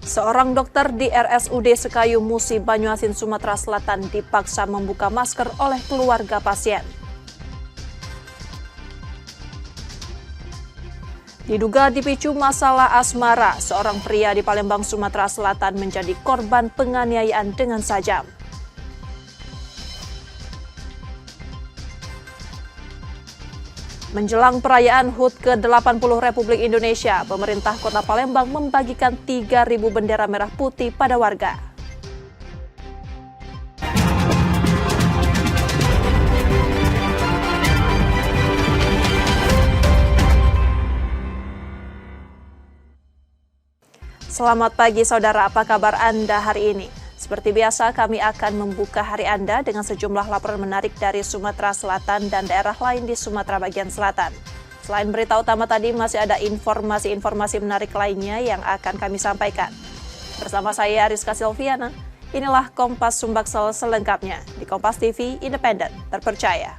Seorang dokter di RSUD Sekayu Musi Banyuasin, Sumatera Selatan dipaksa membuka masker oleh keluarga pasien. Diduga dipicu masalah asmara, seorang pria di Palembang, Sumatera Selatan menjadi korban penganiayaan dengan sajam. Menjelang perayaan HUT ke-80 Republik Indonesia, pemerintah Kota Palembang membagikan 3.000 bendera merah putih pada warga. Selamat pagi saudara, apa kabar Anda hari ini? Seperti biasa, kami akan membuka hari Anda dengan sejumlah laporan menarik dari Sumatera Selatan dan daerah lain di Sumatera bagian selatan. Selain berita utama tadi, masih ada informasi-informasi menarik lainnya yang akan kami sampaikan. Bersama saya Rizka Silviana, inilah Kompas Sumbaksel selengkapnya di Kompas TV Independen, terpercaya.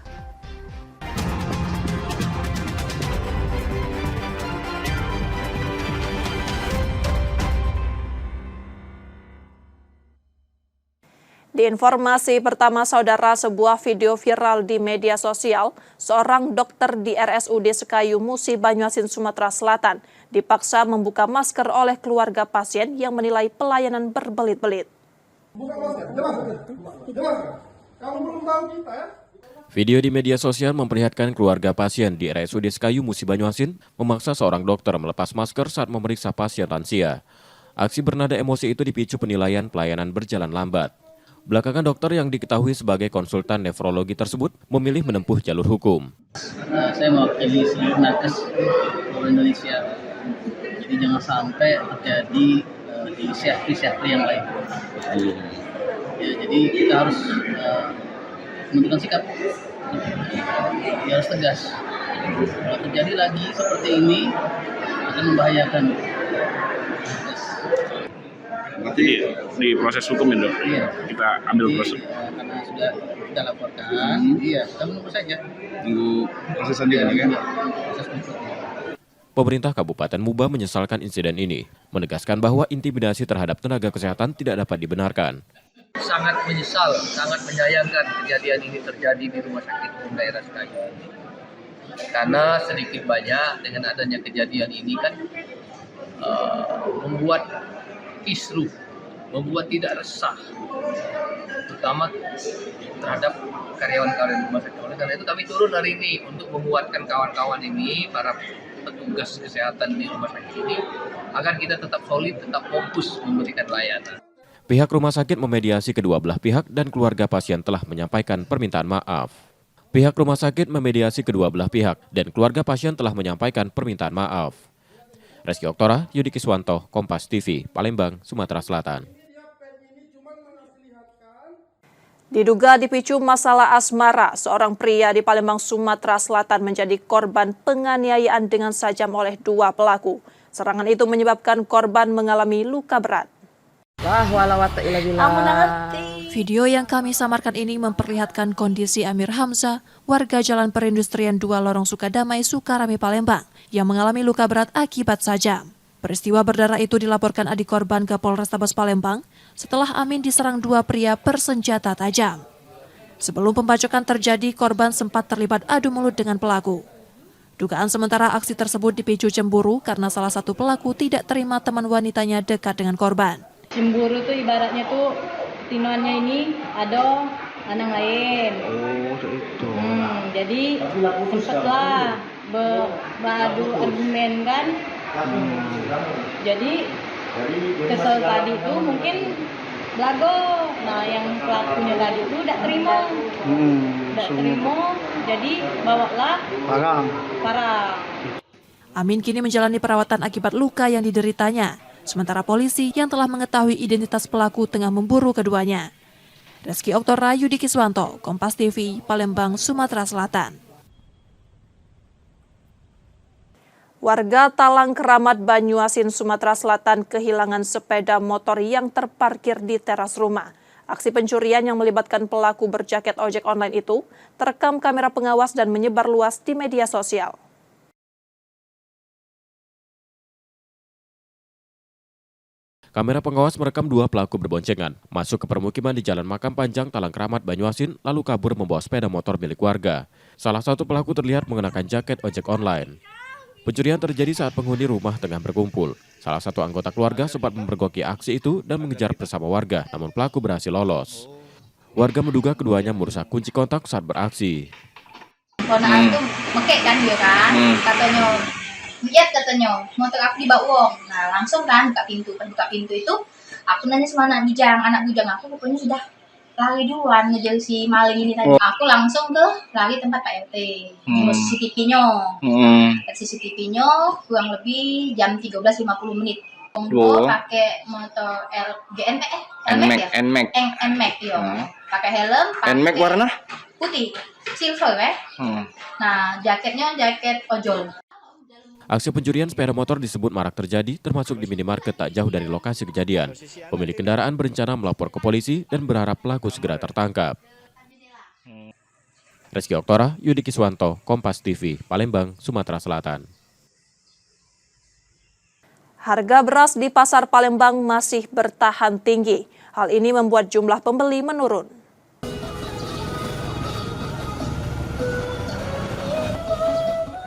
Di informasi pertama saudara, sebuah video viral di media sosial, seorang dokter di RSUD Sekayu Musi Banyuasin, Sumatera Selatan dipaksa membuka masker oleh keluarga pasien yang menilai pelayanan berbelit-belit. Video di media sosial memperlihatkan keluarga pasien di RSUD Sekayu Musi Banyuasin memaksa seorang dokter melepas masker saat memeriksa pasien lansia. Aksi bernada emosi itu dipicu penilaian pelayanan berjalan lambat. Belakangan dokter yang diketahui sebagai konsultan nefrologi tersebut memilih menempuh jalur hukum. Saya mewakili seluruh nakes seluruh Indonesia, jadi jangan sampai terjadi di syahri yang lain. Ya, jadi kita harus menentukan sikap, ya harus tegas. Kalau terjadi lagi seperti ini akan membahayakan. Berarti di proses hukum ya dok? Iya. Kita ambil proses. Karena sudah kita laporkan, iya kita menunggu saja. Tunggu proses selanjutnya kan? Proses berikutnya. Pemerintah Kabupaten Muba menyesalkan insiden ini, menegaskan bahwa intimidasi terhadap tenaga kesehatan tidak dapat dibenarkan. Sangat menyesal, sangat menyayangkan kejadian ini terjadi di Rumah Sakit Umum Daerah Sekayu. Karena sedikit banyak dengan adanya kejadian ini kan membuat kisruh, membuat tidak resah, terutama terhadap karyawan-karyawan rumah sakit. Oleh karena itu kami turun hari ini untuk menguatkan kawan-kawan ini, para petugas kesehatan di rumah sakit ini, agar kita tetap solid, tetap fokus memberikan layanan. Pihak rumah sakit memediasi kedua belah pihak dan keluarga pasien telah menyampaikan permintaan maaf. Pihak rumah sakit memediasi kedua belah pihak dan keluarga pasien telah menyampaikan permintaan maaf. Reski Oktora, Yudi Kiswanto, Kompas TV, Palembang, Sumatera Selatan. Diduga dipicu masalah asmara, seorang pria di Palembang, Sumatera Selatan menjadi korban penganiayaan dengan sajam oleh dua pelaku. Serangan itu menyebabkan korban mengalami luka berat. Video yang kami samarkan ini memperlihatkan kondisi Amir Hamzah, warga Jalan Perindustrian 2 Lorong Sukadamai, Sukarami, Palembang, yang mengalami luka berat akibat sajam. Peristiwa berdarah itu dilaporkan adik korban ke Polrestabes Palembang setelah Amin diserang dua pria bersenjata tajam. Sebelum pembacokan terjadi, korban sempat terlibat adu mulut dengan pelaku. Dugaan sementara aksi tersebut dipicu cemburu karena salah satu pelaku tidak terima teman wanitanya dekat dengan korban. Cemburu tuh ibaratnya tuh tinoannya ini ada lanang lain. Oh, itu. Jadi sempatlah beradu argumen kan. Jadi kesel tadi itu mungkin belago. Nah yang pelakunya tadi itu tidak terima. Jadi bawalah parang. Amin kini menjalani perawatan akibat luka yang dideritanya. Sementara polisi yang telah mengetahui identitas pelaku tengah memburu keduanya. Reski Oktora, Yudi Kiswanto, Kompas TV, Palembang, Sumatera Selatan. Warga Talang Keramat Banyuasin, Sumatera Selatan kehilangan sepeda motor yang terparkir di teras rumah. Aksi pencurian yang melibatkan pelaku berjaket ojek online itu terekam kamera pengawas dan menyebar luas di media sosial. Kamera pengawas merekam dua pelaku berboncengan, masuk ke permukiman di Jalan Makam Panjang, Talang Kramat, Banyuasin, lalu kabur membawa sepeda motor milik warga. Salah satu pelaku terlihat mengenakan jaket ojek online. Pencurian terjadi saat penghuni rumah tengah berkumpul. Salah satu anggota keluarga sempat memergoki aksi itu dan mengejar bersama warga, namun pelaku berhasil lolos. Warga menduga keduanya merusak kunci kontak saat beraksi. Ponaan tuh mekek kan dia kan, katanya lihat katanya motor aku dibawa uang. Nah langsung kan buka pintu, pas buka pintu itu aku nanya sama anak bujang aku pokoknya sudah lari duluan ngejar si maling ini tadi. Aku langsung ke lari tempat Pak RT, CCTV-nya. CCTV-nya kurang lebih jam 13.50 menit. Pakai motor NMAX ya. Pakai helm, NMAX warna putih, silver ya. Nah, jaketnya jaket ojol. Aksi pencurian sepeda motor disebut marak terjadi termasuk di minimarket tak jauh dari lokasi kejadian. Pemilik kendaraan berencana melapor ke polisi dan berharap pelaku segera tertangkap. Reski Oktora, Yudi Kiswanto, Kompas TV, Palembang, Sumatera Selatan. Harga beras di pasar Palembang masih bertahan tinggi. Hal ini membuat jumlah pembeli menurun.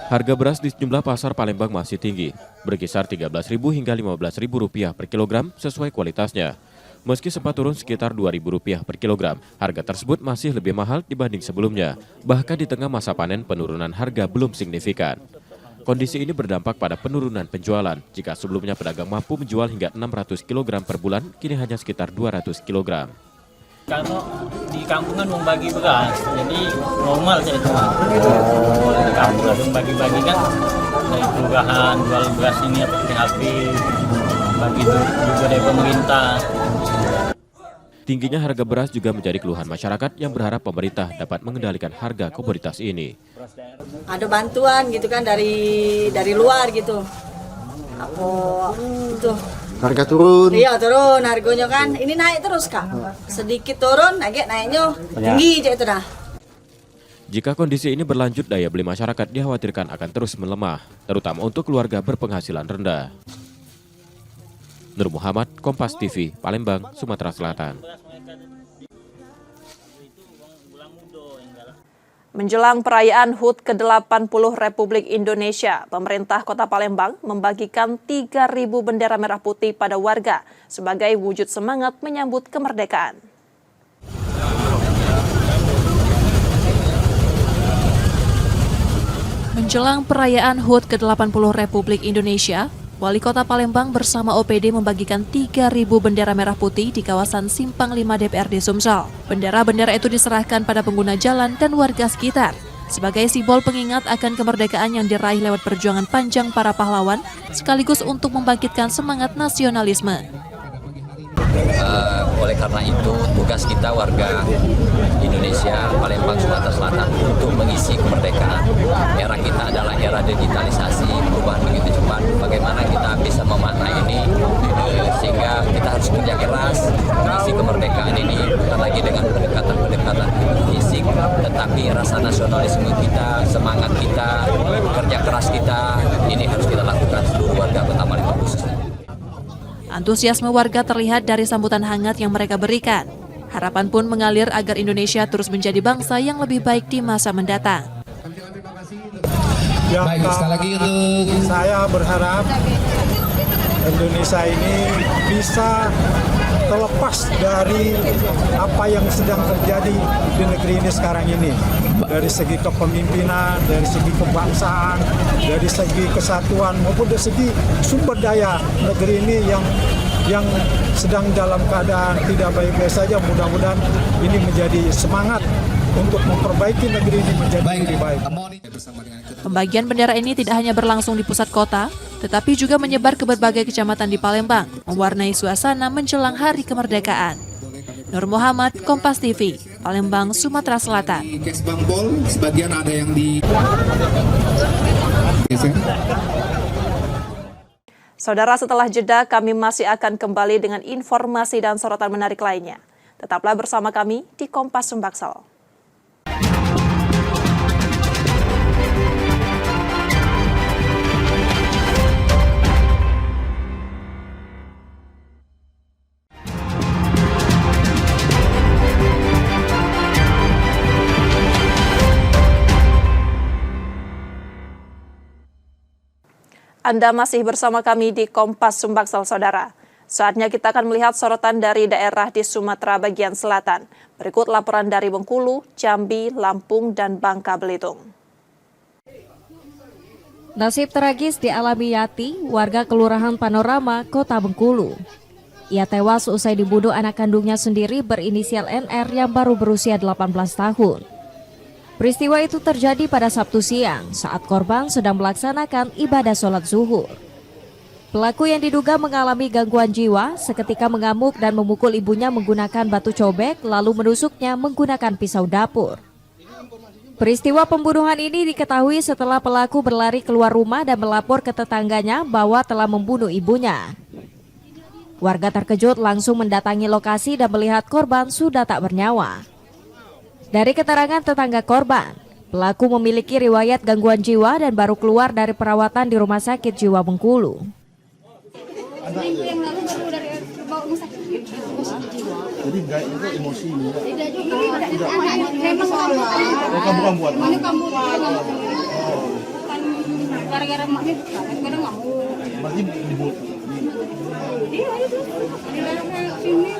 Harga beras di sejumlah pasar Palembang masih tinggi, berkisar Rp13.000 hingga Rp15.000 per kilogram sesuai kualitasnya. Meski sempat turun sekitar Rp2.000 per kilogram, harga tersebut masih lebih mahal dibanding sebelumnya. Bahkan di tengah masa panen, penurunan harga belum signifikan. Kondisi ini berdampak pada penurunan penjualan. Jika sebelumnya pedagang mampu menjual hingga 600 kg per bulan, kini hanya sekitar 200 kg. Kalau di kampungan mau bagi beras, jadi normal saya itu. Di kampung langsung bagi-bagi kan, dari kelurahan jual beras ini atau PHP, bagi juga dari pemerintah. Tingginya harga beras juga menjadi keluhan masyarakat yang berharap pemerintah dapat mengendalikan harga komoditas ini. Ada bantuan gitu kan dari luar gitu. Apa itu? harga turun. Iya turun harganya kan. Ini naik terus Kak. Sedikit turun, naiknya tinggi aja itu dah. Jika kondisi ini berlanjut, daya beli masyarakat dikhawatirkan akan terus melemah, terutama untuk keluarga berpenghasilan rendah. Nur Muhammad, Kompas TV, Palembang, Sumatera Selatan. Menjelang perayaan HUT ke-80 Republik Indonesia, pemerintah Kota Palembang membagikan 3.000 bendera merah putih pada warga sebagai wujud semangat menyambut kemerdekaan. Menjelang perayaan HUT ke-80 Republik Indonesia, Wali Kota Palembang bersama OPD membagikan 3.000 bendera merah putih di kawasan Simpang 5 DPRD Sumsel. Bendera-bendera itu diserahkan pada pengguna jalan dan warga sekitar sebagai simbol pengingat akan kemerdekaan yang diraih lewat perjuangan panjang para pahlawan, sekaligus untuk membangkitkan semangat nasionalisme. Oleh karena itu, tugas kita warga Indonesia, Palembang, Sumatera Selatan untuk mengisi kemerdekaan. Era kita adalah era digitalisasi, perubahan begitu cepat. Bagaimana kita bisa memaknai ini, sehingga kita harus kerja keras mengisi kemerdekaan ini, bukan lagi dengan pendekatan-pendekatan fisik, tetapi rasa nasionalisme kita, semangat kita, kerja keras kita, ini harus kita lakukan seluruh warga Kota Palembang khususnya. Antusiasme warga terlihat dari sambutan hangat yang mereka berikan. Harapan pun mengalir agar Indonesia terus menjadi bangsa yang lebih baik di masa mendatang. Ya, baik, sekali lagi untuk saya berharap Indonesia ini bisa terlepas dari apa yang sedang terjadi di negeri ini sekarang ini. Dari segi kepemimpinan, dari segi kebangsaan, dari segi kesatuan maupun dari segi sumber daya negeri ini yang sedang dalam keadaan tidak baik-baik saja. Mudah-mudahan ini menjadi semangat untuk memperbaiki negeri ini menjadi lebih baik. Pembagian bendera ini tidak hanya berlangsung di pusat kota, tetapi juga menyebar ke berbagai kecamatan di Palembang, mewarnai suasana menjelang Hari Kemerdekaan. Nur Muhammad, Kompas TV, Palembang, Sumatera Selatan. Sebagian ada yang di Saudara, setelah jeda kami masih akan kembali dengan informasi dan sorotan menarik lainnya. Tetaplah bersama kami di Kompas Sumbaksel. Anda masih bersama kami di Kompas Sumbaksel, Saudara. Saatnya kita akan melihat sorotan dari daerah di Sumatera bagian selatan. Berikut laporan dari Bengkulu, Jambi, Lampung, dan Bangka Belitung. Nasib tragis dialami Yati, warga Kelurahan Panorama, Kota Bengkulu. Ia tewas usai dibunuh anak kandungnya sendiri berinisial NR yang baru berusia 18 tahun. Peristiwa itu terjadi pada Sabtu siang saat korban sedang melaksanakan ibadah sholat zuhur. Pelaku yang diduga mengalami gangguan jiwa seketika mengamuk dan memukul ibunya menggunakan batu cobek lalu menusuknya menggunakan pisau dapur. Peristiwa pembunuhan ini diketahui setelah pelaku berlari keluar rumah dan melapor ke tetangganya bahwa telah membunuh ibunya. Warga terkejut langsung mendatangi lokasi dan melihat korban sudah tak bernyawa. Dari keterangan tetangga korban, pelaku memiliki riwayat gangguan jiwa dan baru keluar dari perawatan di Rumah Sakit Jiwa Bengkulu. Minggu yang lalu baru dari bawa rumah sakit jiwa. Jadi enggak itu emosi. Tidak juga. Memang Kamu buat. Mana kamu kan gara-gara maknya kadang ngamuk. Berarti dibuat. Iya itu. Sini.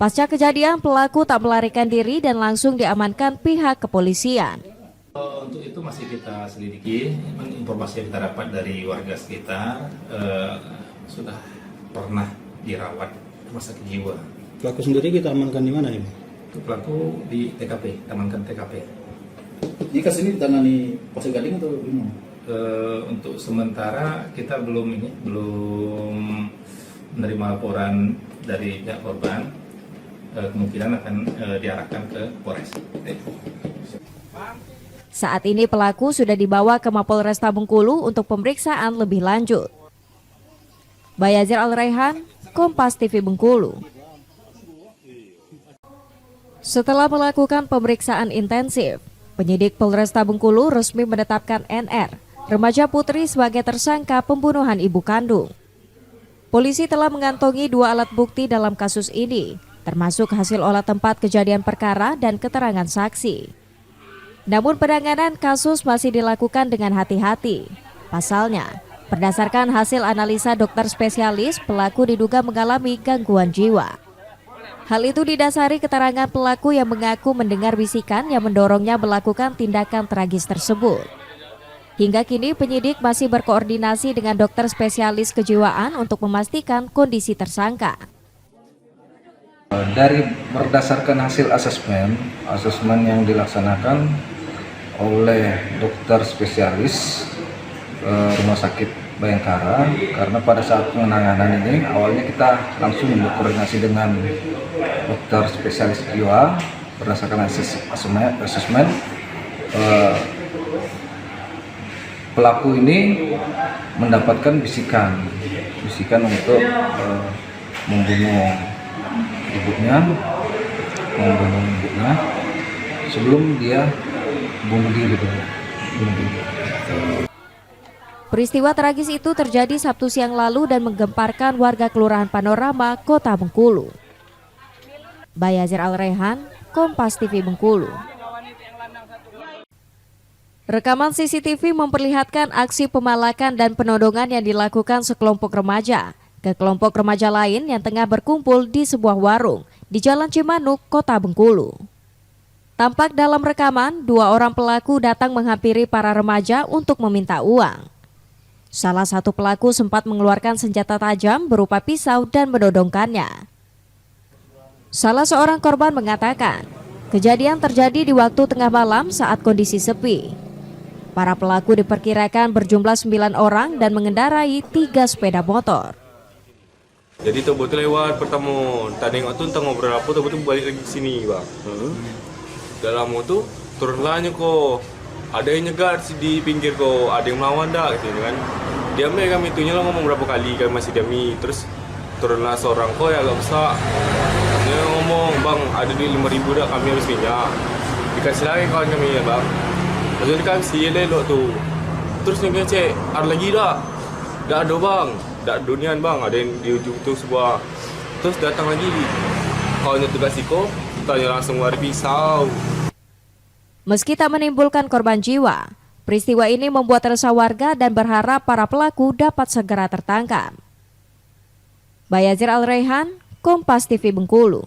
Pasca kejadian, pelaku tak melarikan diri dan langsung diamankan pihak kepolisian. Untuk itu masih kita selidiki. Informasi yang kita dapat dari warga sekitar sudah pernah dirawat rumah sakit jiwa. Pelaku sendiri kita amankan di mana ini? Untuk pelaku di TKP, amankan TKP. Ini kasus ini ditangani Polsek Gading atau gimana? Untuk sementara kita belum menerima laporan dari pihak korban. Kemungkinan akan diarahkan ke Polres. Saat ini pelaku sudah dibawa ke Mapolresta Bengkulu untuk pemeriksaan lebih lanjut. Bayazir Al-Raihan, Kompas TV Bengkulu. Setelah melakukan pemeriksaan intensif, penyidik Polresta Bengkulu resmi menetapkan NR, remaja putri sebagai tersangka pembunuhan ibu kandung. Polisi telah mengantongi 2 alat bukti dalam kasus ini, termasuk hasil olah tempat kejadian perkara dan keterangan saksi. Namun penanganan kasus masih dilakukan dengan hati-hati. Pasalnya, berdasarkan hasil analisa dokter spesialis, pelaku diduga mengalami gangguan jiwa. Hal itu didasari keterangan pelaku yang mengaku mendengar bisikan yang mendorongnya melakukan tindakan tragis tersebut. Hingga kini penyidik masih berkoordinasi dengan dokter spesialis kejiwaan untuk memastikan kondisi tersangka. Dari berdasarkan hasil asesmen yang dilaksanakan oleh dokter spesialis Rumah Sakit Bayangkara, karena pada saat penanganan ini awalnya kita langsung berkoordinasi dengan dokter spesialis jiwa berdasarkan asesmen pelaku ini mendapatkan bisikan untuk membunuh ibunya sebelum dia bunuh diri. Peristiwa tragis itu terjadi Sabtu siang lalu dan menggemparkan warga Kelurahan Panorama, Kota Bengkulu. Bayazir Al-Raihan, Kompas TV Bengkulu. Rekaman CCTV memperlihatkan aksi pemalakan dan penodongan yang dilakukan sekelompok remaja ke kelompok remaja lain yang tengah berkumpul di sebuah warung di Jalan Cimanuk, Kota Bengkulu. Tampak dalam rekaman, 2 orang pelaku datang menghampiri para remaja untuk meminta uang. Salah satu pelaku sempat mengeluarkan senjata tajam berupa pisau dan menodongkannya. Salah seorang korban mengatakan, kejadian terjadi di waktu tengah malam saat kondisi sepi. Para pelaku diperkirakan berjumlah 9 orang dan mengendarai 3 sepeda motor. Jadi tu betul lewat pertama, tak tengok tu entah ngobrol apa, tu betul balik lagi ke sini bang. Dalam tu turunlahnya kok, ada yang nyegat di pinggir kok, ada yang melawan dah gitu kan. Diambil kami tu nyala ngomong berapa kali kami masih diami, terus turunlah seorang kok yang agak besar. Dia ngomong bang ada duit 5,000 dah kami harus minyak. Dikasih lagi kawan kami ya bang. Lepas tu dikasih elok tu. Terus dia cek ada lagi tak? Dah ada bang. Dak dunian bang, ada yang di ujung tu sebuah. Terus datang lagi kawannya tu kat siko, tanya langsung lari pisau. Meski tak menimbulkan korban jiwa, Peristiwa ini membuat resah warga dan berharap para pelaku dapat segera tertangkap. Bayazir Al-Raihan, Kompas TV Bengkulu.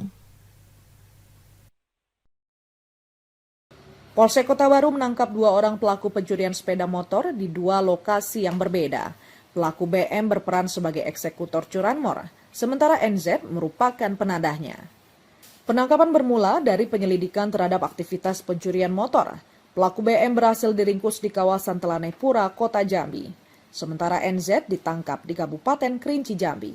Polsek Kota Baru menangkap 2 orang pelaku pencurian sepeda motor di 2 lokasi yang berbeda. Pelaku BM berperan sebagai eksekutor curanmor, sementara NZ merupakan penadahnya. Penangkapan bermula dari penyelidikan terhadap aktivitas pencurian motor. Pelaku BM berhasil diringkus di kawasan Telanai Pura, Kota Jambi. Sementara NZ ditangkap di Kabupaten Kerinci Jambi.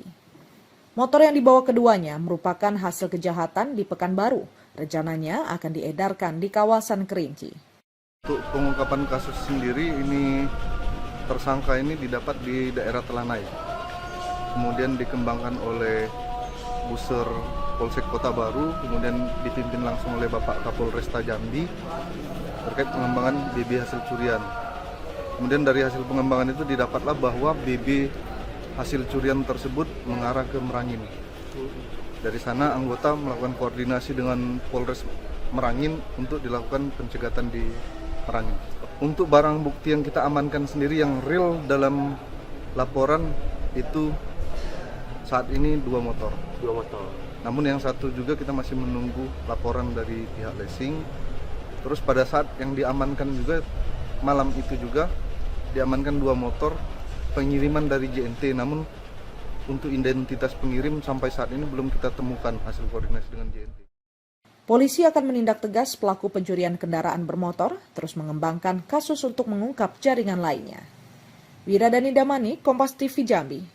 Motor yang dibawa keduanya merupakan hasil kejahatan di Pekanbaru. Rencananya akan diedarkan di kawasan Kerinci. Untuk pengungkapan kasus sendiri, ini tersangka ini didapat di daerah Telanai. Kemudian dikembangkan oleh Buser Polsek Kota Baru, kemudian dipimpin langsung oleh Bapak Kapolresta Jambi terkait pengembangan BB hasil curian. Kemudian dari hasil pengembangan itu didapatlah bahwa BB hasil curian tersebut mengarah ke Merangin. Dari sana anggota melakukan koordinasi dengan Polres Merangin untuk dilakukan pencegatan di Merangin. Untuk barang bukti yang kita amankan sendiri yang real dalam laporan itu saat ini 2 motor. 2 motor. Namun yang satu juga kita masih menunggu laporan dari pihak leasing. Terus pada saat yang diamankan juga malam itu juga diamankan 2 motor pengiriman dari JNT. Namun untuk identitas pengirim sampai saat ini belum kita temukan hasil koordinasi dengan JNT. Polisi akan menindak tegas pelaku pencurian kendaraan bermotor, terus mengembangkan kasus untuk mengungkap jaringan lainnya. Wiradani Damani, Kompas TV Jambi.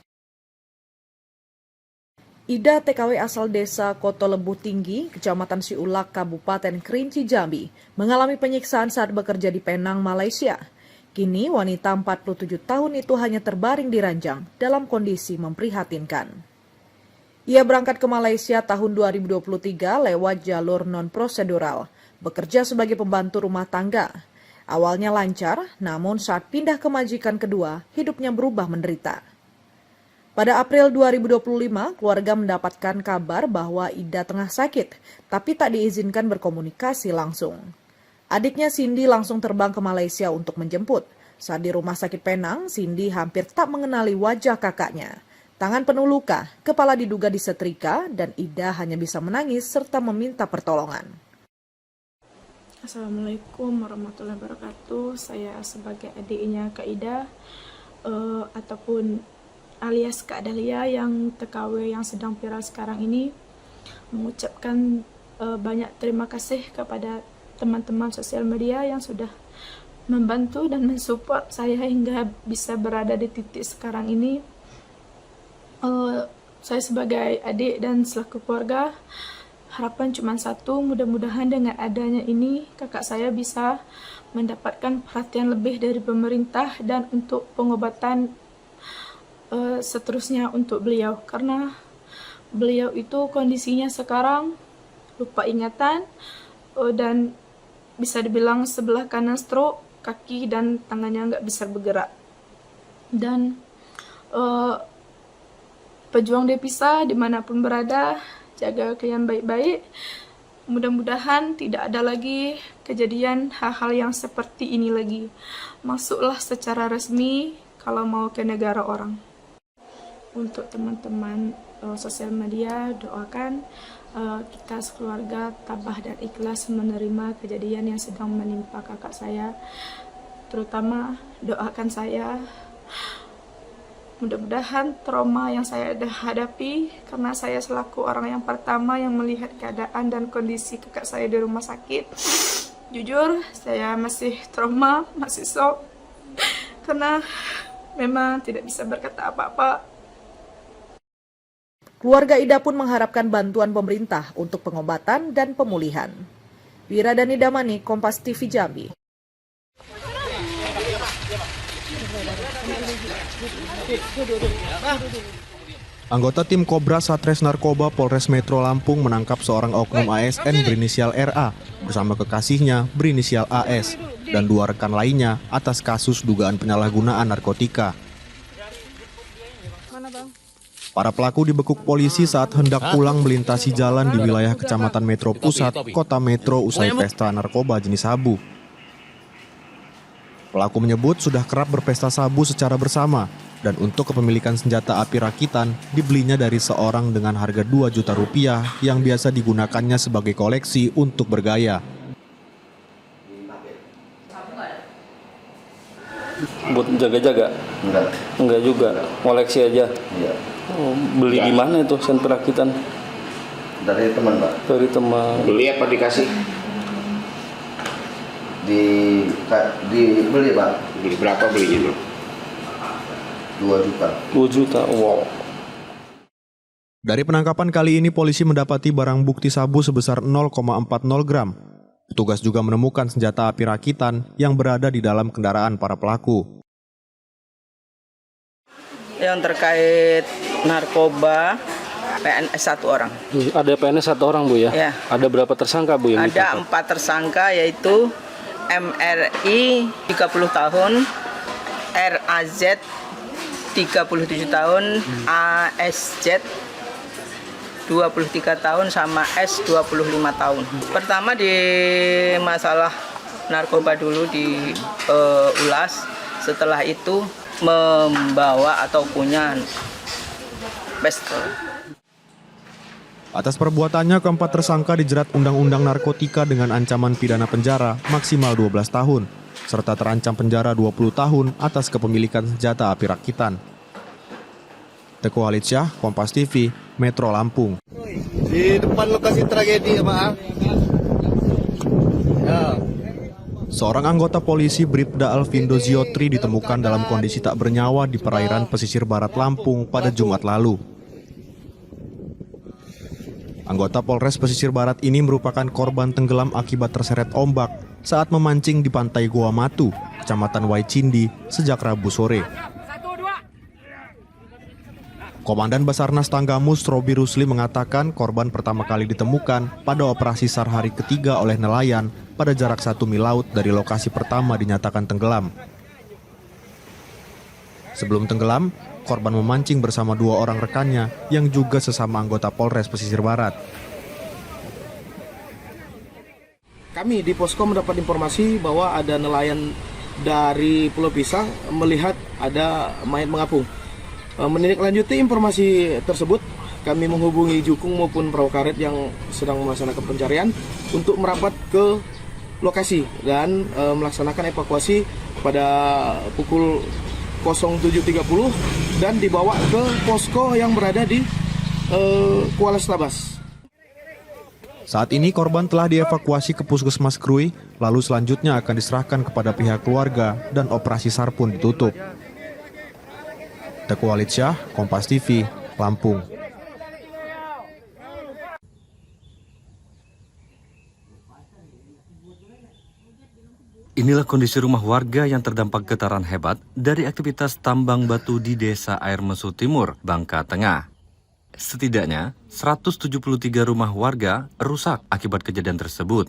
Ida TKW asal desa Koto Lembu Tinggi, Kecamatan Siulak, Kabupaten Kerinci Jambi, mengalami penyiksaan saat bekerja di Penang, Malaysia. Kini wanita 47 tahun itu hanya terbaring di ranjang dalam kondisi memprihatinkan. Ia berangkat ke Malaysia tahun 2023 lewat jalur non-prosedural, bekerja sebagai pembantu rumah tangga. Awalnya lancar, namun saat pindah ke majikan kedua, hidupnya berubah menderita. Pada April 2025, keluarga mendapatkan kabar bahwa Ida tengah sakit, tapi tak diizinkan berkomunikasi langsung. Adiknya Cindy langsung terbang ke Malaysia untuk menjemput. Saat di rumah sakit Penang, Cindy hampir tak mengenali wajah kakaknya. Tangan penuh luka, kepala diduga disetrika, dan Ida hanya bisa menangis serta meminta pertolongan. Assalamualaikum warahmatullahi wabarakatuh. Saya sebagai adiknya Kak Ida, ataupun alias Kak Dahlia yang TKW yang sedang viral sekarang ini, mengucapkan banyak terima kasih kepada teman-teman sosial media yang sudah membantu dan mensupport saya hingga bisa berada di titik sekarang ini. Saya sebagai adik dan selaku keluarga, harapan cuma satu, mudah-mudahan dengan adanya ini kakak saya bisa mendapatkan perhatian lebih dari pemerintah dan untuk pengobatan seterusnya untuk beliau, karena beliau itu kondisinya sekarang lupa ingatan dan bisa dibilang sebelah kanan stroke, kaki dan tangannya nggak bisa bergerak. Dan pejuang devisa dimanapun berada, jaga kalian baik-baik. Mudah-mudahan tidak ada lagi kejadian hal-hal yang seperti ini lagi. Masuklah secara resmi kalau mau ke negara orang. Untuk teman-teman sosial media, doakan kita sekeluarga tabah dan ikhlas menerima kejadian yang sedang menimpa kakak saya. Terutama doakan saya, mudah-mudahan trauma yang saya hadapi, karena saya selaku orang yang pertama yang melihat keadaan dan kondisi kakak saya di rumah sakit. Jujur, saya masih trauma, masih shock, karena memang tidak bisa berkata apa-apa. Keluarga Ida pun mengharapkan bantuan pemerintah untuk pengobatan dan pemulihan. Wiradani Damani, Kompas TV Jambi. Anggota tim Kobra Satres Narkoba Polres Metro Lampung menangkap seorang oknum ASN berinisial RA bersama kekasihnya berinisial AS dan 2 rekan lainnya atas kasus dugaan penyalahgunaan narkotika. Para pelaku dibekuk polisi saat hendak pulang melintasi jalan di wilayah Kecamatan Metro Pusat, Kota Metro usai pesta narkoba jenis sabu. Pelaku menyebut sudah kerap berpesta sabu secara bersama dan untuk kepemilikan senjata api rakitan dibelinya dari seorang dengan harga 2 juta rupiah yang biasa digunakannya sebagai koleksi untuk bergaya. Buat jaga-jaga? Enggak juga, koleksi aja. Oh, beli di mana itu sen perakitan? Dari teman, Pak. Dari teman. Beli apa dikasih? Dibeli, Pak. Beli berapa belinya? 2 juta. 2 juta, wow. Dari penangkapan kali ini polisi mendapati barang bukti sabu sebesar 0,40 gram. Petugas juga menemukan senjata api rakitan yang berada di dalam kendaraan para pelaku. Yang terkait narkoba, PNS 1 orang. Ada PNS 1 orang, Bu ya? Ya. Ada berapa tersangka, Bu? Yang ada 4 tersangka, yaitu MRI 30 tahun, RAZ 37 tahun, ASZ 23 tahun, sama S 25 tahun. Pertama di masalah narkoba dulu diulas, setelah itu membawa atau punya pistol. Atas perbuatannya, keempat tersangka dijerat Undang-Undang Narkotika dengan ancaman pidana penjara maksimal 12 tahun, serta terancam penjara 20 tahun atas kepemilikan senjata api rakitan. Teguh Halidsyah, Kompas TV, Metro Lampung. Di depan lokasi tragedi, Pak. Ya. Seorang anggota polisi Bribda Alvindo Ziotri ditemukan dalam kondisi tak bernyawa di perairan pesisir barat Lampung pada Jumat lalu. Anggota Polres Pesisir Barat ini merupakan korban tenggelam akibat terseret ombak saat memancing di pantai Goa Matu, Kecamatan Waicindi, sejak Rabu sore. Komandan Basarnas Tanggamus Robi Rusli mengatakan korban pertama kali ditemukan pada operasi SAR hari ketiga oleh nelayan pada jarak 1 mil laut dari lokasi pertama dinyatakan tenggelam. Sebelum tenggelam, korban memancing bersama 2 orang rekannya yang juga sesama anggota Polres Pesisir Barat. Kami di Posko mendapat informasi bahwa ada nelayan dari Pulau Pisang melihat ada mayat mengapung. Menindaklanjuti informasi tersebut, kami menghubungi Jukung maupun perahu karet yang sedang melaksanakan pencarian untuk merapat ke lokasi dan melaksanakan evakuasi pada pukul 07.30 dan dibawa ke posko yang berada di Kuala Setabas. Saat ini korban telah dievakuasi ke Puskesmas Krui, lalu selanjutnya akan diserahkan kepada pihak keluarga dan operasi SAR pun ditutup. Teguh Halidsyah, Kompas TV, Lampung. Inilah kondisi rumah warga yang terdampak getaran hebat dari aktivitas tambang batu di Desa Air Mesu Timur, Bangka Tengah. Setidaknya 173 rumah warga rusak akibat kejadian tersebut.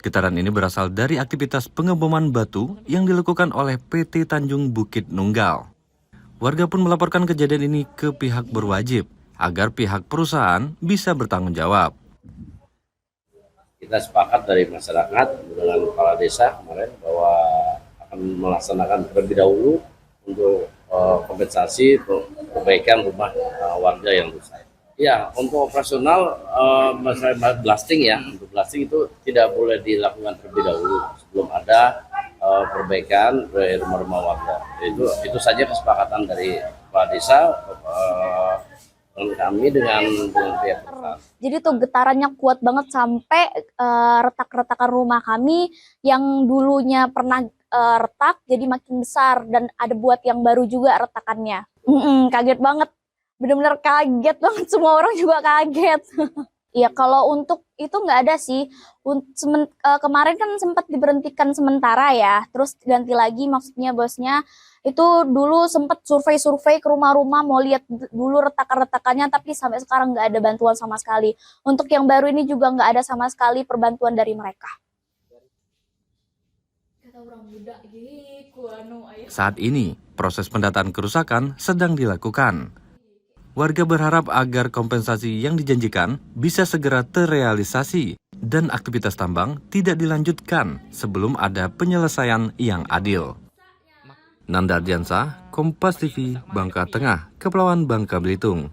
Getaran ini berasal dari aktivitas pengeboman batu yang dilakukan oleh PT Tanjung Bukit Nunggal. Warga pun melaporkan kejadian ini ke pihak berwajib agar pihak perusahaan bisa bertanggung jawab. Kita sepakat dari masyarakat dengan kepala desa kemarin bahwa akan melaksanakan terlebih dahulu untuk kompensasi perbaikan rumah warga yang rusak. Ya, untuk operasional masalah blasting ya, untuk blasting itu tidak boleh dilakukan terlebih dahulu sebelum ada perbaikan dari rumah-rumah warga. Itu saja kesepakatan dari kepala desa kami dengan pihak perusahaan. Jadi tuh getarannya kuat banget sampai retak-retakan rumah kami yang dulunya pernah retak jadi makin besar dan ada buat yang baru juga retakannya. Kaget banget, bener-bener kaget banget, semua orang juga kaget. Ya kalau untuk itu nggak ada sih. Kemarin kan sempat diberhentikan sementara ya, terus ganti lagi, maksudnya bosnya itu dulu sempat survei-survei ke rumah-rumah mau lihat dulu retakan-retakannya, tapi sampai sekarang nggak ada bantuan sama sekali. Untuk yang baru ini juga nggak ada sama sekali perbantuan dari mereka. Saat ini, proses pendataan kerusakan sedang dilakukan. Warga berharap agar kompensasi yang dijanjikan bisa segera terrealisasi dan aktivitas tambang tidak dilanjutkan sebelum ada penyelesaian yang adil. Nanda Ardiansyah, Kompas TV, Bangka Tengah, Kepulauan Bangka Belitung.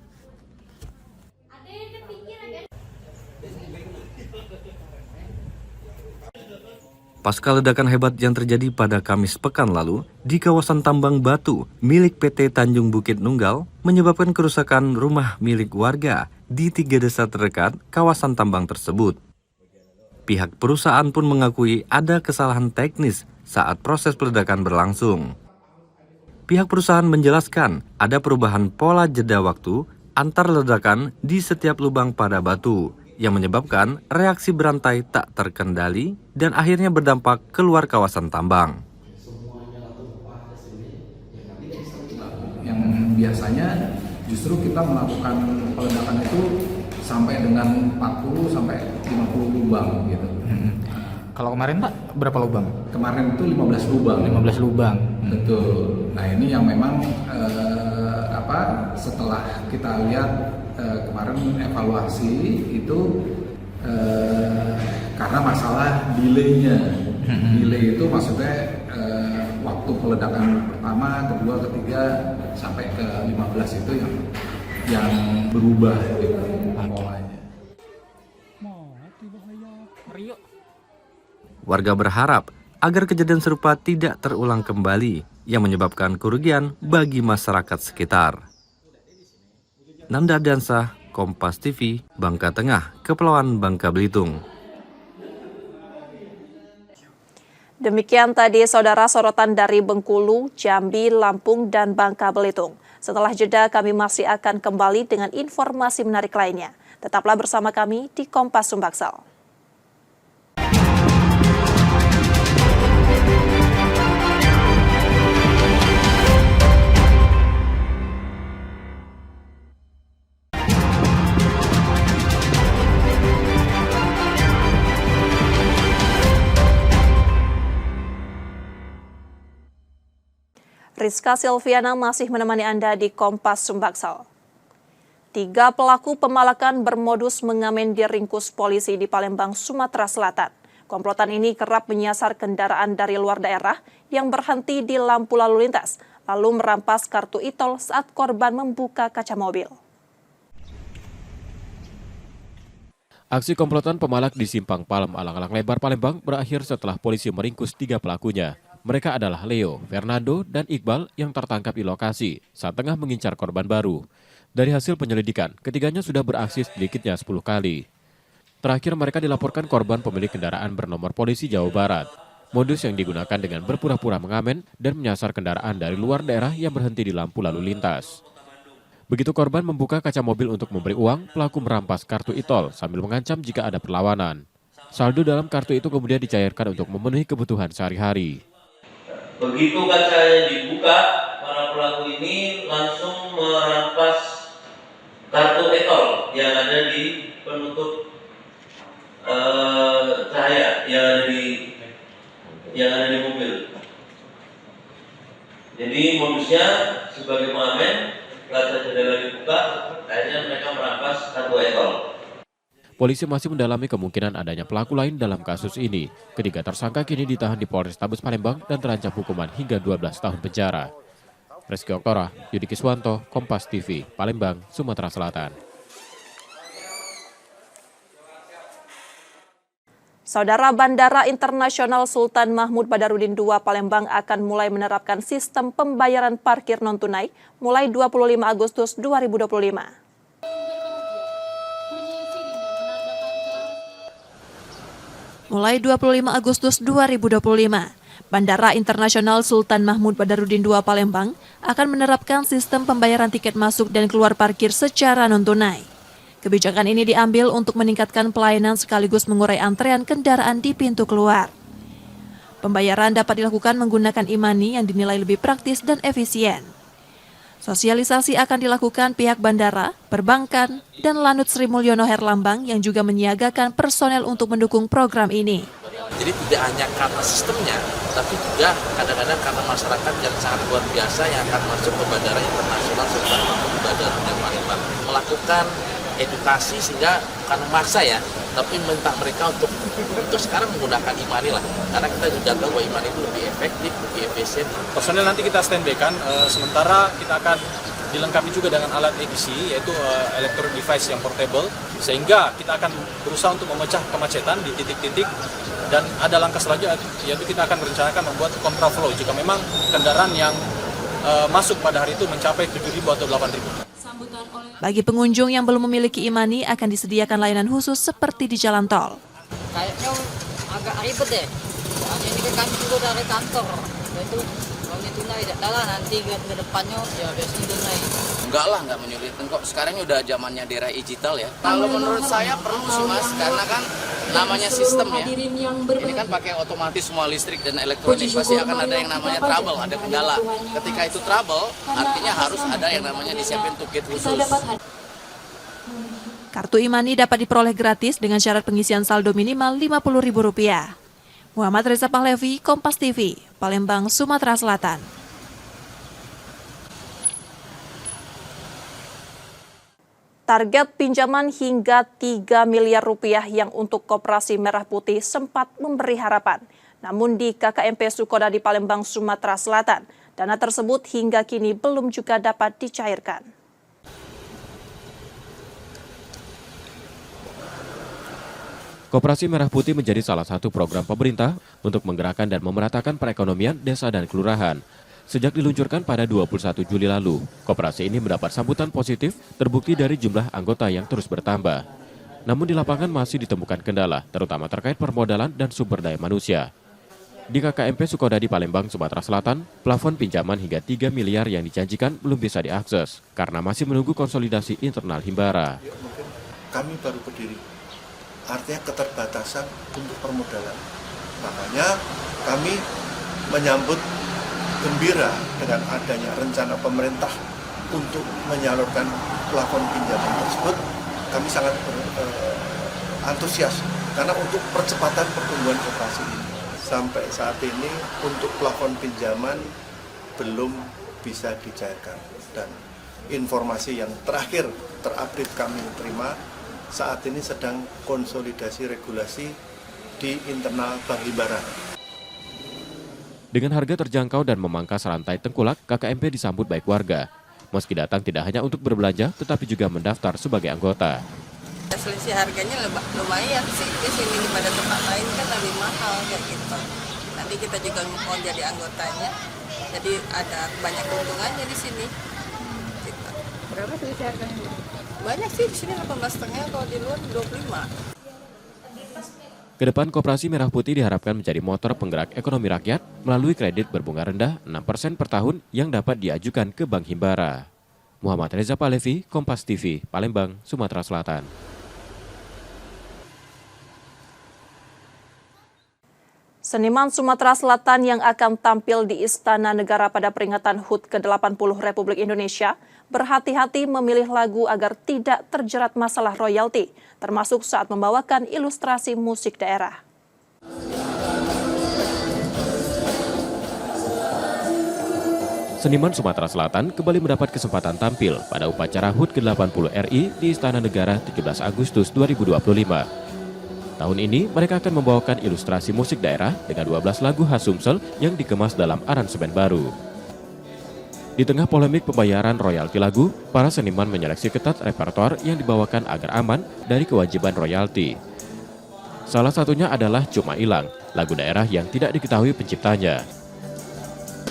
Pasca ledakan hebat yang terjadi pada Kamis pekan lalu di kawasan tambang batu milik PT Tanjung Bukit Nunggal menyebabkan kerusakan rumah milik warga di 3 desa terdekat kawasan tambang tersebut. Pihak perusahaan pun mengakui ada kesalahan teknis saat proses peledakan berlangsung. Pihak perusahaan menjelaskan ada perubahan pola jeda waktu antar ledakan di setiap lubang pada batu yang menyebabkan reaksi berantai tak terkendali dan akhirnya berdampak keluar kawasan tambang. Yang biasanya justru kita melakukan peledakan itu sampai dengan 40 sampai 50 lubang gitu. Kalau kemarin Pak, berapa lubang? Kemarin itu 15 lubang. 15 lubang. Betul. Nah ini yang memang setelah kita lihat kemarin evaluasi itu karena masalah delay-nya. Delay itu maksudnya waktu peledakan pertama, kedua, ketiga sampai ke 15 itu yang berubah gitu polanya. Warga berharap agar kejadian serupa tidak terulang kembali yang menyebabkan kerugian bagi masyarakat sekitar. Nanda Ardiansyah, Kompas TV, Bangka Tengah, Kepulauan Bangka Belitung. Demikian tadi saudara sorotan dari Bengkulu, Jambi, Lampung, dan Bangka Belitung. Setelah jeda kami masih akan kembali dengan informasi menarik lainnya. Tetaplah bersama kami di Kompas Sumbaksel. Rizka Silviana masih menemani Anda di Kompas Sumbaksel. 3 pelaku pemalakan bermodus mengamen diringkus polisi di Palembang, Sumatera Selatan. Komplotan ini kerap menyasar kendaraan dari luar daerah yang berhenti di lampu lalu lintas, lalu merampas kartu e-tol saat korban membuka kaca mobil. Aksi komplotan pemalak di Simpang Palem Alang-Alang Lebar, Palembang berakhir setelah polisi meringkus 3 pelakunya. Mereka adalah Leo, Fernando, dan Iqbal yang tertangkap di lokasi saat tengah mengincar korban baru. Dari hasil penyelidikan, ketiganya sudah beraksi sedikitnya 10 kali. Terakhir mereka dilaporkan korban pemilik kendaraan bernomor polisi Jawa Barat. Modus yang digunakan dengan berpura-pura mengamen dan menyasar kendaraan dari luar daerah yang berhenti di lampu lalu lintas. Begitu korban membuka kaca mobil untuk memberi uang, pelaku merampas kartu e-tol sambil mengancam jika ada perlawanan. Saldo dalam kartu itu kemudian dicairkan untuk memenuhi kebutuhan sehari-hari. Begitu kacanya dibuka, para pelaku ini langsung merampas kartu e-tol yang ada di penutup cahaya yang ada di mobil. Jadi modusnya sebagai pengamen, kaca jendela dibuka, akhirnya mereka merampas kartu e-tol. Polisi masih mendalami kemungkinan adanya pelaku lain dalam kasus ini. Ketiga tersangka kini ditahan di Polrestabes Palembang dan terancam hukuman hingga 12 tahun penjara. Reski Oktora, Yudi Kiswanto, Kompas TV, Palembang, Sumatera Selatan. Saudara, Bandara Internasional Sultan Mahmud Badarudin II Palembang akan mulai menerapkan sistem pembayaran parkir non-tunai mulai 25 Agustus 2025. Mulai 25 Agustus 2025, Bandara Internasional Sultan Mahmud Badarudin II Palembang akan menerapkan sistem pembayaran tiket masuk dan keluar parkir secara non-tunai. Kebijakan ini diambil untuk meningkatkan pelayanan sekaligus mengurai antrean kendaraan di pintu keluar. Pembayaran dapat dilakukan menggunakan e-money yang dinilai lebih praktis dan efisien. Sosialisasi akan dilakukan pihak bandara, perbankan, dan Lanut Sri Mulyono Herlambang yang juga menyiagakan personel untuk mendukung program ini. Jadi tidak hanya karena sistemnya, tapi juga kadang-kadang karena masyarakat yang sangat luar biasa yang akan masuk ke Bandara Internasional Sultan Mahmud Badarudin Palembang. Melakukan edukasi sehingga karena maksa ya, tapi minta mereka untuk sekarang menggunakan e-money lah, karena kita juga tahu bahwa e-money itu lebih efektif, lebih efisien. Personel nanti kita standby kan, sementara kita akan dilengkapi juga dengan alat EDC, yaitu electronic device yang portable, sehingga kita akan berusaha untuk memecah kemacetan di titik-titik. Dan ada langkah selanjutnya, yaitu kita akan merencanakan membuat kontraflow jika memang kendaraan yang masuk pada hari itu mencapai 7.000 atau 8.000. Bagi pengunjung yang belum memiliki e-money akan disediakan layanan khusus seperti di jalan tol. Kayaknya agak ribet deh. Soalnya ini kan kami juga dari kantor. Itu kalau tunai tidak lah nanti ke depannya ya biasanya tunai. Enggak lah, enggak menyulitkan kok. Sekarang udah zamannya daerah digital ya. Kalau menurut saya perlu sih Mas, karena kan namanya sistem ya. Ini kan pakai otomatis semua listrik dan elektronik, pasti akan ada yang namanya trouble, ada kendala. Ketika itu trouble, artinya harus ada yang namanya disiapin toolkit khusus. Kartu e-money dapat diperoleh gratis dengan syarat pengisian saldo minimal Rp50.000. Muhammad Reza Pahlevi, Kompas TV, Palembang, Sumatera Selatan. Target pinjaman hingga 3 miliar rupiah yang untuk Koperasi Merah Putih sempat memberi harapan. Namun di KKMP Sukoda di Palembang, Sumatera Selatan, dana tersebut hingga kini belum juga dapat dicairkan. Koperasi Merah Putih menjadi salah satu program pemerintah untuk menggerakkan dan memeratakan perekonomian desa dan kelurahan. Sejak diluncurkan pada 21 Juli lalu, koperasi ini mendapat sambutan positif terbukti dari jumlah anggota yang terus bertambah. Namun di lapangan masih ditemukan kendala, terutama terkait permodalan dan sumber daya manusia. Di KKMP Sukoda di Palembang, Sumatera Selatan, plafon pinjaman hingga 3 miliar yang dijanjikan belum bisa diakses karena masih menunggu konsolidasi internal Himbara. Kami baru berdiri, artinya keterbatasan untuk permodalan. Makanya kami menyambut gembira dengan adanya rencana pemerintah untuk menyalurkan plafon pinjaman tersebut. Kami sangat antusias karena untuk percepatan pertumbuhan koperasi ini. Sampai saat ini untuk plafon pinjaman belum bisa dicairkan, dan informasi yang terakhir terupdate kami terima saat ini sedang konsolidasi regulasi di internal Bank Himbara. Dengan harga terjangkau dan memangkas rantai tengkulak, KKMP disambut baik warga. Meski datang tidak hanya untuk berbelanja, tetapi juga mendaftar sebagai anggota. Selisih harganya lumayan sih di sini, daripada tempat lain kan lebih mahal kayak gitu. Nanti kita juga mau jadi anggotanya, jadi ada banyak keuntungannya di sini. Gitu. Berapa selisih harganya? Banyak sih, di sini 18,5, kalau di luar 25. Kedepan Koperasi Merah Putih diharapkan menjadi motor penggerak ekonomi rakyat melalui kredit berbunga rendah 6% per tahun yang dapat diajukan ke Bank Himbara. Muhammad Reza Pahlevi, Kompas TV, Palembang, Sumatera Selatan. Seniman Sumatera Selatan yang akan tampil di Istana Negara pada peringatan HUT ke-80 Republik Indonesia berhati-hati memilih lagu agar tidak terjerat masalah royalti, termasuk saat membawakan ilustrasi musik daerah. Seniman Sumatera Selatan kembali mendapat kesempatan tampil pada upacara HUT ke-80 RI di Istana Negara 17 Agustus 2025. Tahun ini mereka akan membawakan ilustrasi musik daerah dengan 12 lagu khas Sumsel yang dikemas dalam aransemen baru. Di tengah polemik pembayaran royalti lagu, para seniman menyeleksi ketat repertoar yang dibawakan agar aman dari kewajiban royalti. Salah satunya adalah Cuma Ilang, lagu daerah yang tidak diketahui penciptanya.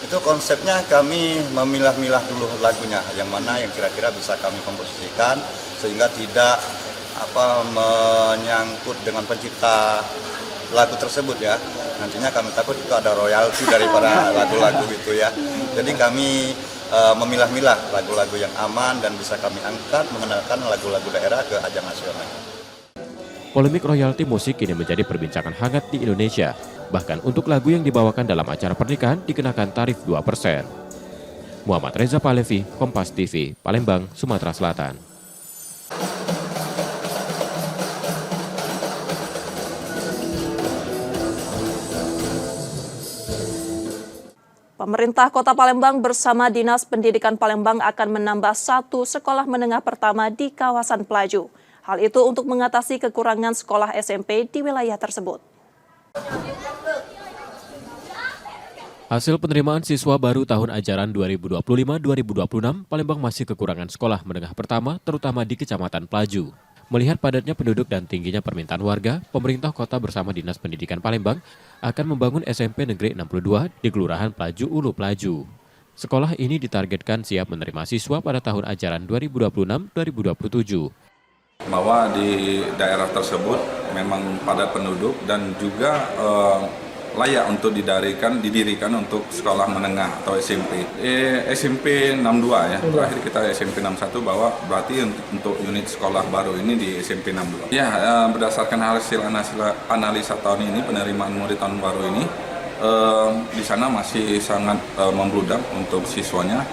Itu konsepnya kami memilah-milah dulu lagunya, yang mana yang kira-kira bisa kami komposisikan sehingga tidak menyangkut dengan pencipta lagu tersebut ya. Nantinya kami takut itu ada royalti daripada lagu-lagu itu ya. Jadi kami memilah-milah lagu-lagu yang aman dan bisa kami angkat mengenalkan lagu-lagu daerah ke ajang nasional. Polemik royalti musik kini menjadi perbincangan hangat di Indonesia. Bahkan untuk lagu yang dibawakan dalam acara pernikahan dikenakan tarif 2%. Muhammad Reza Pahlevi, Kompas TV, Palembang, Sumatera Selatan. Pemerintah Kota Palembang bersama Dinas Pendidikan Palembang akan menambah 1 sekolah menengah pertama di kawasan Pelaju. Hal itu untuk mengatasi kekurangan sekolah SMP di wilayah tersebut. Hasil penerimaan siswa baru tahun ajaran 2025-2026, Palembang masih kekurangan sekolah menengah pertama, terutama di Kecamatan Pelaju. Melihat padatnya penduduk dan tingginya permintaan warga, pemerintah kota bersama Dinas Pendidikan Palembang akan membangun SMP Negeri 62 di Kelurahan Pelaju, Ulu Pelaju. Sekolah ini ditargetkan siap menerima siswa pada tahun ajaran 2026-2027. Bahwa di daerah tersebut memang padat penduduk dan juga layak untuk didirikan untuk sekolah menengah atau SMP. SMP 62 ya, terakhir kita SMP 61 bahwa berarti untuk unit sekolah baru ini di SMP 62. Ya, berdasarkan hasil analisa tahun ini, penerimaan murid tahun baru ini, di sana masih sangat membludak untuk siswanya.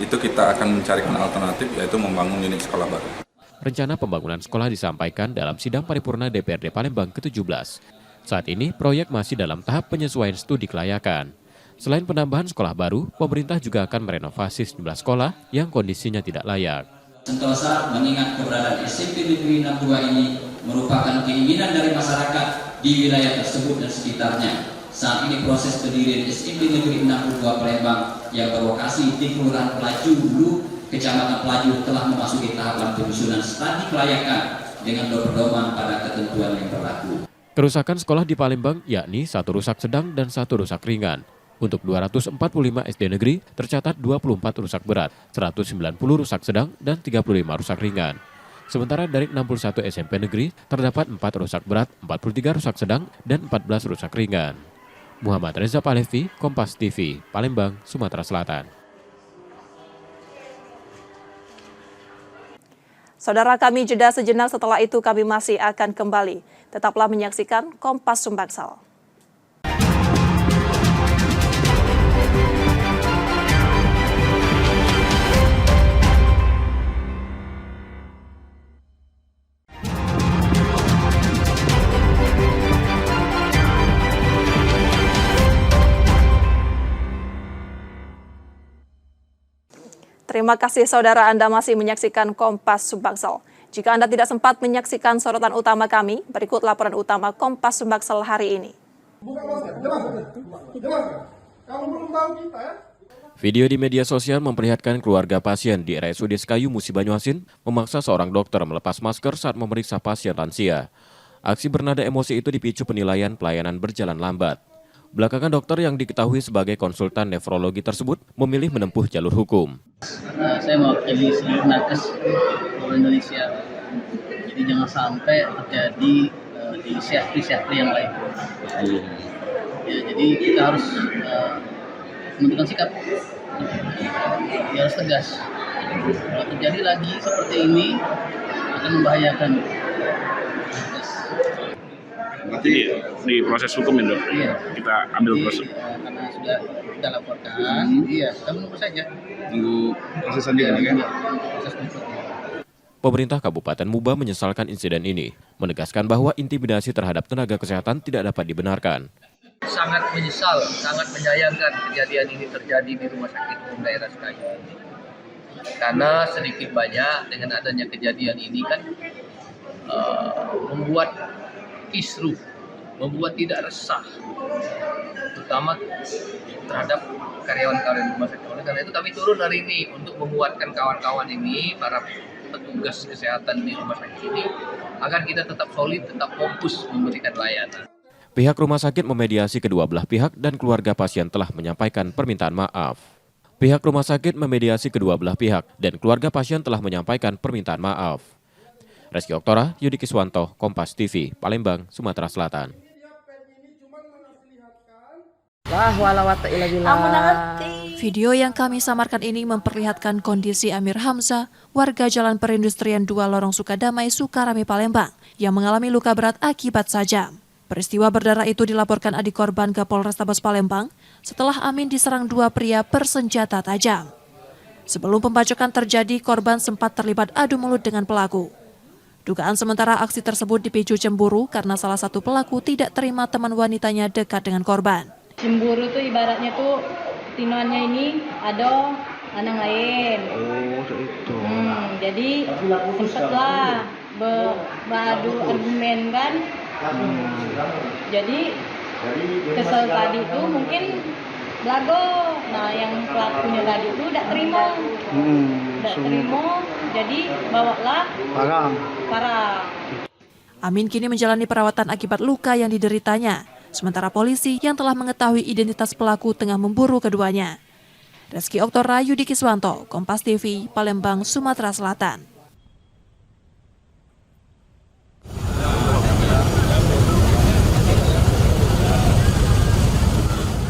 Itu kita akan mencarikan alternatif, yaitu membangun unit sekolah baru. Rencana pembangunan sekolah disampaikan dalam sidang paripurna DPRD Palembang ke-17. Saat ini, proyek masih dalam tahap penyesuaian studi kelayakan. Selain penambahan sekolah baru, pemerintah juga akan merenovasi sejumlah sekolah yang kondisinya tidak layak. Sentosa mengingat keberadaan SMP Negeri 62 ini merupakan keinginan dari masyarakat di wilayah tersebut dan sekitarnya. Saat ini proses pendirian SMP Negeri 62 Palembang yang berlokasi di Kelurahan Pelaju Hulu, Kecamatan Pelaju telah memasuki tahapan penyusunan studi kelayakan dengan berpedoman pada ketentuan yang berlaku. Kerusakan sekolah di Palembang yakni 1 rusak sedang dan 1 rusak ringan. Untuk 245 SD negeri tercatat 24 rusak berat, 190 rusak sedang dan 35 rusak ringan. Sementara dari 61 SMP negeri terdapat 4 rusak berat, 43 rusak sedang dan 14 rusak ringan. Muhammad Reza Palevi, Kompas TV, Palembang, Sumatera Selatan. Saudara, kami jeda sejenak, setelah itu kami masih akan kembali. Tetaplah menyaksikan Kompas Sumbangsel. Terima kasih saudara, Anda masih menyaksikan Kompas Sumbangsel. Jika Anda tidak sempat menyaksikan sorotan utama kami, berikut laporan utama Kompas Sumbangsel hari ini. Video di media sosial memperlihatkan keluarga pasien di RSUD Sekayu Musi Banyuasin memaksa seorang dokter melepas masker saat memeriksa pasien lansia. Aksi bernada emosi itu dipicu penilaian pelayanan berjalan lambat. Belakangan dokter yang diketahui sebagai konsultan nefrologi tersebut memilih menempuh jalur hukum. Saya mewakili seluruh nakes Indonesia, jadi jangan sampai terjadi di syahri yang lain. Ya, jadi kita harus menentukan sikap, ya, harus tegas. Kalau terjadi lagi seperti ini akan membahayakan. Berarti di proses hukum itu kita ambil proses. Karena sudah kita laporkan, iya, kita menunggu saja. Tunggu proses selanjutnya kan? Proses berikutnya. Pemerintah Kabupaten Muba menyesalkan insiden ini, menegaskan bahwa intimidasi terhadap tenaga kesehatan tidak dapat dibenarkan. Sangat menyesal, sangat menyayangkan kejadian ini terjadi di Rumah Sakit Umum Daerah Sekayu. Karena sedikit banyak dengan adanya kejadian ini kan membuat kisruh, membuat tidak resah, terutama terhadap karyawan-karyawan rumah sakit. Oleh karena itu kami turun hari ini untuk menguatkan kawan-kawan ini, para petugas kesehatan di rumah sakit ini, agar kita tetap solid, tetap fokus memberikan layanan. Pihak rumah sakit memediasi kedua belah pihak dan keluarga pasien telah menyampaikan permintaan maaf. Pihak rumah sakit memediasi kedua belah pihak dan keluarga pasien telah menyampaikan permintaan maaf. Reski Oktora, Yudi Kiswanto, Kompas TV, Palembang, Sumatera Selatan. Video yang kami samarkan ini memperlihatkan kondisi Amir Hamzah, warga Jalan Perindustrian 2 Lorong Sukadamai, Sukarame, Palembang, yang mengalami luka berat akibat sajam. Peristiwa berdarah itu dilaporkan adik korban ke Polrestabes Palembang setelah Amin diserang 2 pria bersenjata tajam. Sebelum pembacokan terjadi, korban sempat terlibat adu mulut dengan pelaku. Dugaan sementara aksi tersebut dipicu cemburu karena salah satu pelaku tidak terima teman wanitanya dekat dengan korban. Cemburu tuh ibaratnya tuh tinoannya ini ada lanang lain. Oh, itu. Jadi sempatlah beradu argumen kan. Jadi kesel tadi itu mungkin belago. Nah yang pelakunya tadi itu tidak terima. Jadi bawalah parang. Amin kini menjalani perawatan akibat luka yang dideritanya. Sementara polisi yang telah mengetahui identitas pelaku tengah memburu keduanya. Reski Oktora, Yudi Kiswanto, Kompas TV, Palembang, Sumatera Selatan.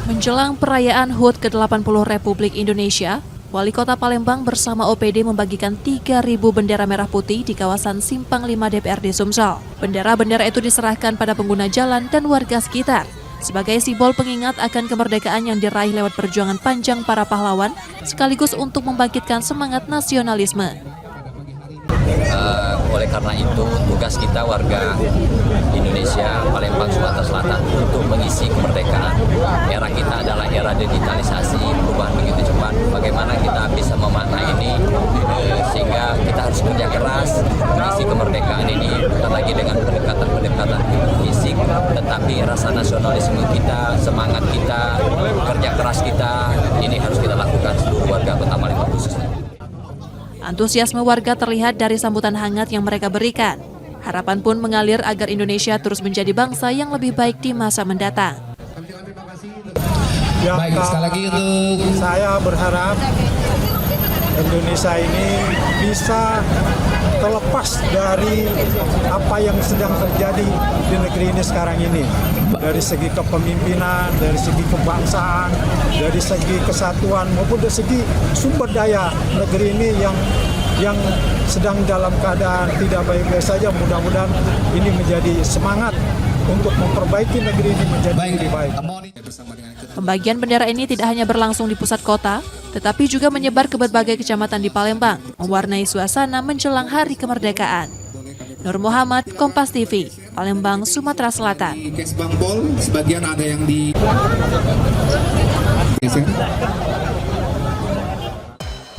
Menjelang perayaan HUT ke-80 Republik Indonesia, Wali Kota Palembang bersama OPD membagikan 3.000 bendera merah putih di kawasan Simpang 5 DPRD Sumsel. Bendera-bendera itu diserahkan pada pengguna jalan dan warga sekitar sebagai simbol pengingat akan kemerdekaan yang diraih lewat perjuangan panjang para pahlawan, sekaligus untuk membangkitkan semangat nasionalisme. Oleh karena itu, tugas kita warga Indonesia, Palembang, Sumatera Selatan untuk mengisi kemerdekaan. Era kita adalah era digitalisasi, perubahan begitu cepat. Bagaimana kita bisa memaknai ini sehingga kita harus kerja keras mengisi kemerdekaan ini, bukan lagi dengan pendekatan fisik, tetapi rasa nasionalisme kita, semangat kita, kerja keras kita, ini harus kita lakukan seluruh warga Kota Palembang khususnya. Antusiasme warga terlihat dari sambutan hangat yang mereka berikan. Harapan pun mengalir agar Indonesia terus menjadi bangsa yang lebih baik di masa mendatang. Ya, baik, sekali lagi untuk saya berharap Indonesia ini bisa terlepas dari apa yang sedang terjadi di negeri ini sekarang ini. Dari segi kepemimpinan, dari segi kebangsaan, dari segi kesatuan maupun dari segi sumber daya negeri ini yang sedang dalam keadaan tidak baik-baik saja. Mudah-mudahan ini menjadi semangat untuk memperbaiki negeri ini menjadi lebih baik. Pembagian bendera ini tidak hanya berlangsung di pusat kota, tetapi juga menyebar ke berbagai kecamatan di Palembang, mewarnai suasana menjelang Hari Kemerdekaan. Nur Muhammad, Kompas TV, Palembang, Sumatera Selatan. Sebagian ada yang di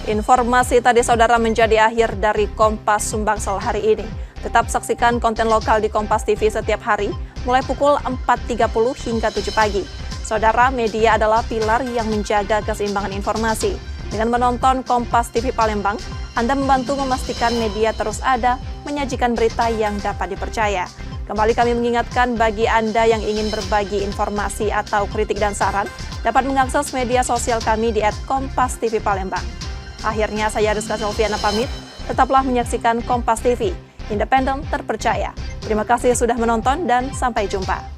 Informasi tadi saudara menjadi akhir dari Kompas Sumbangsel hari ini. Tetap saksikan konten lokal di Kompas TV setiap hari, mulai pukul 4.30 hingga 7 pagi. Saudara, media adalah pilar yang menjaga keseimbangan informasi. Dengan menonton Kompas TV Palembang, Anda membantu memastikan media terus ada, menyajikan berita yang dapat dipercaya. Kembali kami mengingatkan bagi Anda yang ingin berbagi informasi atau kritik dan saran, dapat mengakses media sosial kami di @KompasTV_Palembang. Akhirnya saya Rizka Selviana pamit, tetaplah menyaksikan Kompas TV, independen terpercaya. Terima kasih sudah menonton dan sampai jumpa.